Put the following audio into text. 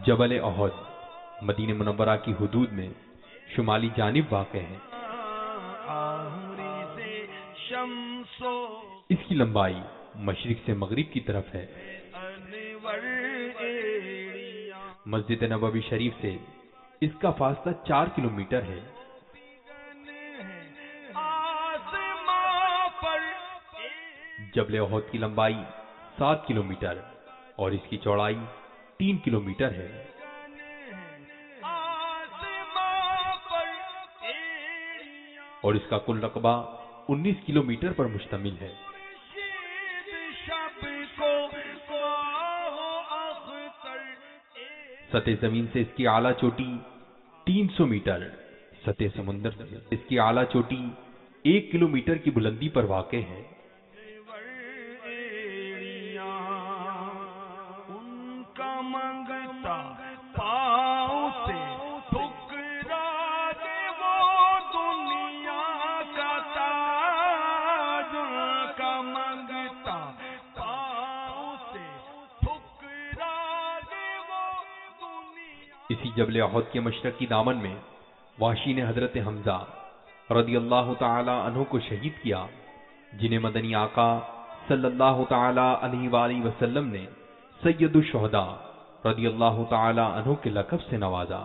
جبل احد مدینہ منورہ کی حدود میں شمالی جانب واقع ہے۔ اس کی لمبائی مشرق سے مغرب کی طرف ہے۔ مسجد نبوی شریف سے اس کا فاصلہ 4 کلومیٹر ہے۔ جبل احد کی لمبائی 7 کلومیٹر اور اس کی چوڑائی 3 کلومیٹر ہے۔ اور اس کا کل رقبہ 19 کلومیٹر پر مشتمل ہے۔ سطح زمین سے اس کی اعلیٰ چوٹی 300 میٹر، سطح سمندر سے اس کی اعلیٰ چوٹی 1 کلومیٹر کی بلندی پر واقع ہے۔ اسی جبل احد کے مشرقی دامن میں وحشی نے حضرت حمزہ رضی اللہ تعالی عنہ کو شہید کیا، جنہیں مدنی آقا صلی اللہ تعالی علیہ وآلہ وسلم نے سید الشہداء رضی اللہ تعالی عنہ کے لقب سے نوازا۔